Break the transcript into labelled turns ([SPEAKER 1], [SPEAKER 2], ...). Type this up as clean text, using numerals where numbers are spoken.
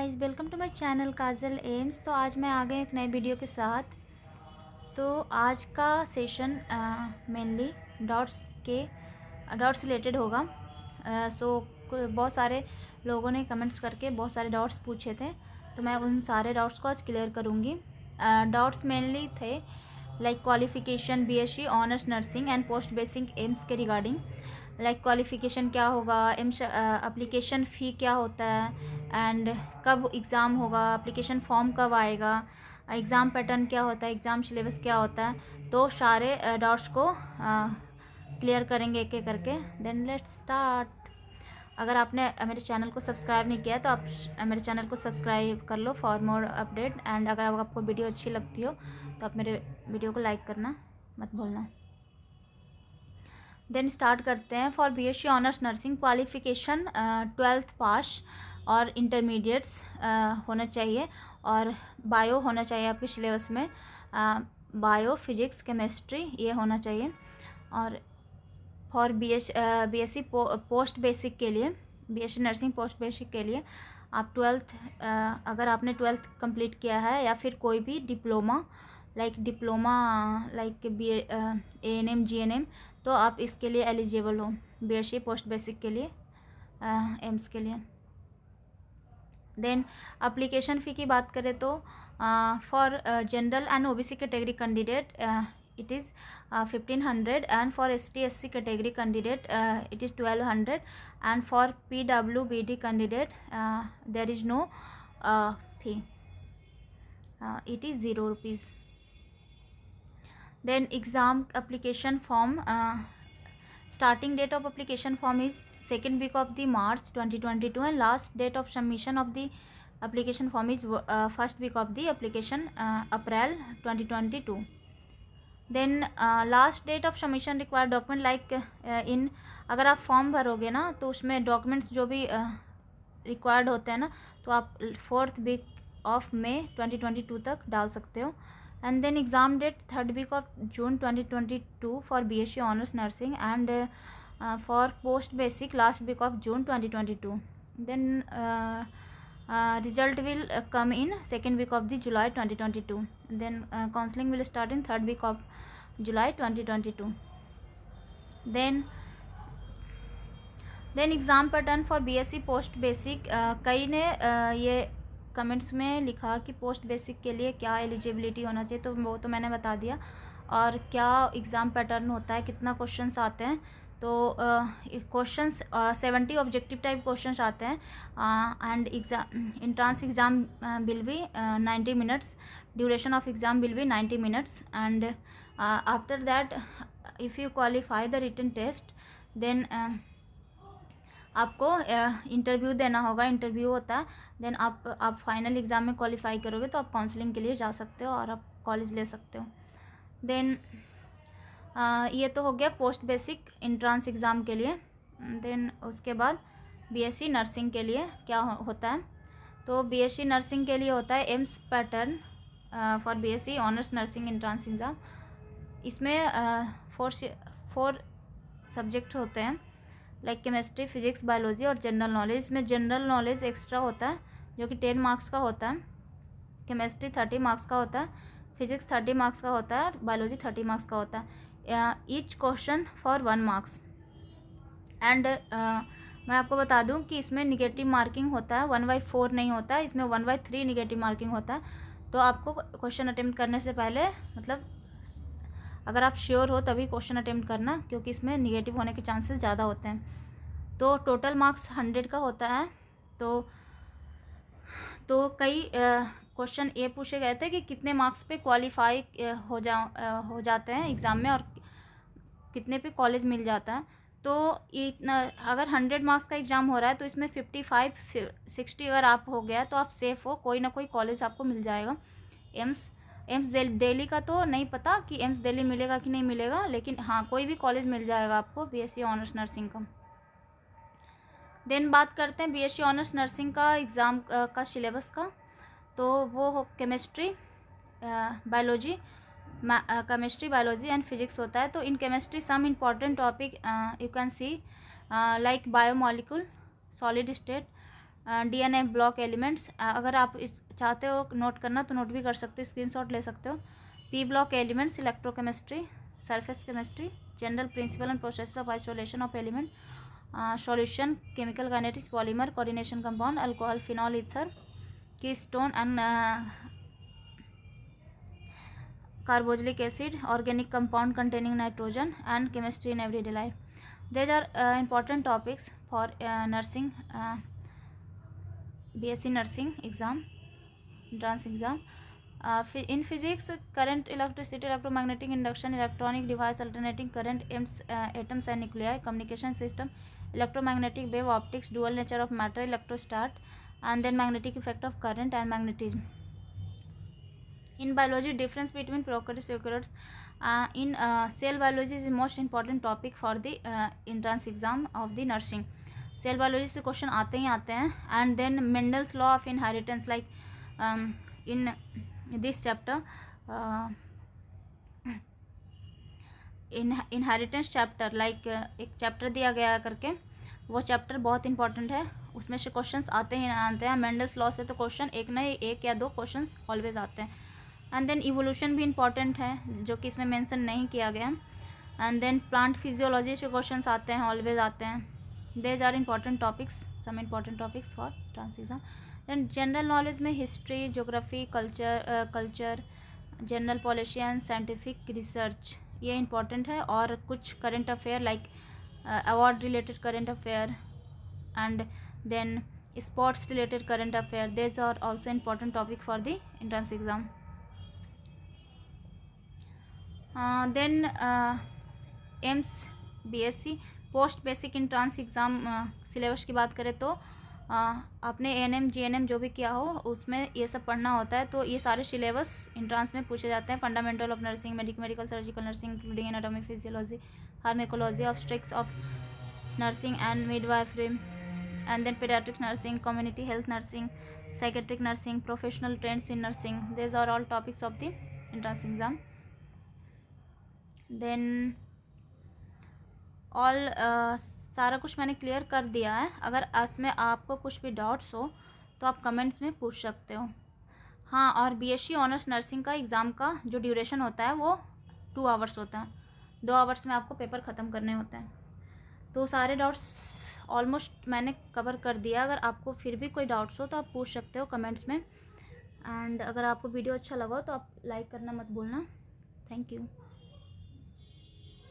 [SPEAKER 1] Guys, welcome to my channel Kajal AIIMS. तो आज मैं आ गई एक नए वीडियो के साथ। तो आज का सेशन मेनली डॉट्स रिलेटेड होगा। बहुत सारे लोगों ने कमेंट्स करके बहुत सारे डाउट्स पूछे थे, तो मैं उन सारे डाउट्स को आज क्लियर करूँगी। डाउट्स मेनली थे like qualification, BSc honours nursing and post basic AIIMS के रिगार्डिंग। लाइक क्वालिफ़िकेशन क्या होगा, एम्स एप्लीकेशन फ़ी क्या होता है, एंड कब एग्ज़ाम होगा, एप्लीकेशन फॉर्म कब आएगा, एग्ज़ाम पैटर्न क्या होता है, एग्ज़ाम सिलेबस क्या होता है। तो सारे डाउट्स को क्लियर करेंगे एक एक करके। Then let's start. अगर आपने मेरे चैनल को सब्सक्राइब नहीं किया तो आप मेरे चैनल को सब्सक्राइब कर लो फॉर मोर अपडेट। एंड अगर आपको वीडियो अच्छी लगती हो तो आप मेरे वीडियो को लाइक करना मत भूलना। देन स्टार्ट करते हैं। For BSc honours nursing qualification 12th पास और इंटरमीडिएट्स होना चाहिए, और बायो होना चाहिए आपके सिलेबस में। बायो, फिजिक्स, केमिस्ट्री ये होना चाहिए। और फॉर बीएससी पोस्ट बेसिक के लिए, बीएससी नर्सिंग पोस्ट बेसिक के लिए आप 12th अगर आपने 12th कंप्लीट किया है या फिर कोई भी डिप्लोमा लाइक ANM GNM, तो आप इसके लिए एलिजिबल हो बीएससी पोस्ट बेसिक के लिए, एम्स के लिए। देन एप्लीकेशन फ़ी की बात करें तो for general and OBC category candidate it is 1500, and for ST/SC category candidate it is 1200, and for PWBD candidate there is no fee, it is 0 rupees. Then exam application form, starting date of application form is 2nd week of the March 2022, and last date of submission of the application form is 1st week of the application April 2022. Then last date of submission required document like in, अगर आप form भरोगे ना तो उसमें documents जो भी required होते हैं ना, तो आप 4th वीक ऑफ मई 2022 तक डाल सकते हो। And then exam date 3rd week of June 2022 for BSc honours nursing, and for post basic last week of June 2022. Then result will come in 2nd week of the July 2022. Then counseling will start in 3rd week of July 2022. Then exam pattern for BSc post basic, कई ने ये comments में लिखा कि post basic के लिए क्या eligibility होना चाहिए, तो वो तो मैंने बता दिया। और क्या एग्ज़ाम पैटर्न होता है, कितना क्वेश्चंस आते हैं, तो क्वेश्चंस 70 ऑब्जेक्टिव टाइप क्वेश्चंस आते हैं। And entrance exam will be 90 minutes, duration of exam will be 90 minutes, and after that if you qualify the written test, then आपको इंटरव्यू देना होगा, इंटरव्यू होता है। देन आप फाइनल एग्ज़ाम में qualify करोगे तो आप काउंसलिंग के लिए जा सकते हो और आप कॉलेज ले सकते हो। देन ये तो हो गया पोस्ट बेसिक एंट्रेंस एग्ज़ाम के लिए। देन उसके बाद बीएससी नर्सिंग के लिए क्या होता है, तो बीएससी नर्सिंग के लिए होता है AIIMS pattern for BSc honours nursing entrance exam. इसमें 4 सब्जेक्ट होते हैं लाइक केमिस्ट्री, फिजिक्स, बायोलॉजी और जनरल नॉलेज। इसमें जनरल नॉलेज एक्स्ट्रा होता है जो कि 10 मार्क्स का होता है, केमिस्ट्री 30 मार्क्स का होता है, फिजिक्स 30 मार्क्स का होता है, और बायोलॉजी 30 मार्क्स का होता है। Each question for 1 marks. And मैं आपको बता दूं कि इसमें निगेटिव मार्किंग होता है, 1/4 नहीं होता है, इसमें 1/3 निगेटिव मार्किंग होता है। तो आपको क्वेश्चन अटेम्प्ट करने से पहले, मतलब अगर आप श्योर हो तभी क्वेश्चन अटेम्प्ट करना, क्योंकि इसमें निगेटिव होने के चांसेस ज़्यादा होते हैं। तो टोटल मार्क्स 100 का होता है। तो कई क्वेश्चन ये पूछे गए थे कि कितने मार्क्स पे क्वालिफाई हो जाते हैं एग्ज़ाम में, और कितने पे कॉलेज मिल जाता है। तो इतना, अगर 100 मार्क्स का एग्ज़ाम हो रहा है तो इसमें 55-60 अगर आप हो गया तो आप सेफ़ हो, कोई ना कोई कॉलेज आपको मिल जाएगा। एम्स दिल्ली का तो नहीं पता कि एम्स दिल्ली मिलेगा कि नहीं मिलेगा, लेकिन हाँ कोई भी कॉलेज मिल जाएगा आपको बीएससी ऑनर्स नर्सिंग का। देन बात करते हैं बीएससी ऑनर्स नर्सिंग का एग्ज़ाम का सिलेबस का। तो वो हो chemistry, biology, chemistry, biology and physics होता है। तो in chemistry some important topic you can see like biomolecule, solid state, DNA block elements, अगर आप इस चाहते हो नोट करना तो नोट भी कर सकते हो, स्क्रीनशॉट ले सकते हो। P block elements, electrochemistry, surface chemistry, general principle and process of isolation of element, solution, chemical kinetics, polymer, coordination compound, alcohol, phenol, ether, keystone and carboxylic acid, organic compound containing nitrogen, and chemistry in everyday life. These are important topics for nursing, BSc nursing exam, entrance exam. In physics, current, electricity, electromagnetic induction, electronic device, alternating current, atoms and nuclei, communication system, electromagnetic wave, optics, dual nature of matter, electrostat, and then magnetic effect of current and magnetism. In biology, difference between prokaryotes and eukaryotes. In cell biology is the most important topic for the entrance exam of the nursing. Cell biology से question आते ही आते हैं. And then Mendel's law of inheritance, like in this chapter, inheritance chapter, like एक chapter दिया गया करके, वो chapter बहुत इंपॉर्टेंट है, उसमें से क्वेश्चंस आते ही आते हैं. मेंडल्स लॉ से तो क्वेश्चन एक ना एक या दो क्वेश्चंस ऑलवेज आते हैं. एंड देन इवोल्यूशन भी इंपॉर्टेंट है, जो कि इसमें मेंशन नहीं किया गया. एंड देन प्लांट फिजियोलॉजी से क्वेश्चंस आते हैं, ऑलवेज आते हैं. These are important topics, some important topics for trans exam. Then general knowledge में history, geography, culture, general policy and scientific research, ये इंपॉर्टेंट है. और कुछ current affair, like award related current affair, and then sports related current affair, these are also important topic for the entrance exam. Then AIIMS BSc post basic entrance exam syllabus की बात करें तो आपने ANM GNM जो भी किया हो उसमें ये सब पढ़ना होता है. तो ये सारे सिलेबस एंट्रेंस में पूछे जाते हैं. Fundamental of nursing, medical surgical nursing including anatomy, physiology, pharmacology, obstetrics of nursing and midwifery, and then paediatric nursing, community health nursing, psychiatric nursing, professional trends in nursing. This are all topics of the entrance exam. Then all सारा कुछ मैंने clear कर दिया है. अगर इसमें आपको कुछ भी डाउट्स हो तो आप कमेंट्स में पूछ सकते हो. हाँ, और BSc ऑनर्स नर्सिंग का एग्ज़ाम का जो ड्यूरेशन होता है वो 2 आवर्स होता है. 2 आवर्स में आपको पेपर ख़त्म करने होते हैं. तो सारे डाउट्स ऑलमोस्ट मैंने कवर कर दिया. अगर आपको फिर भी कोई डाउट्स हो तो आप पूछ सकते हो कमेंट्स में. एंड अगर आपको वीडियो अच्छा लगा हो तो आप लाइक करना मत भूलना. Thank you.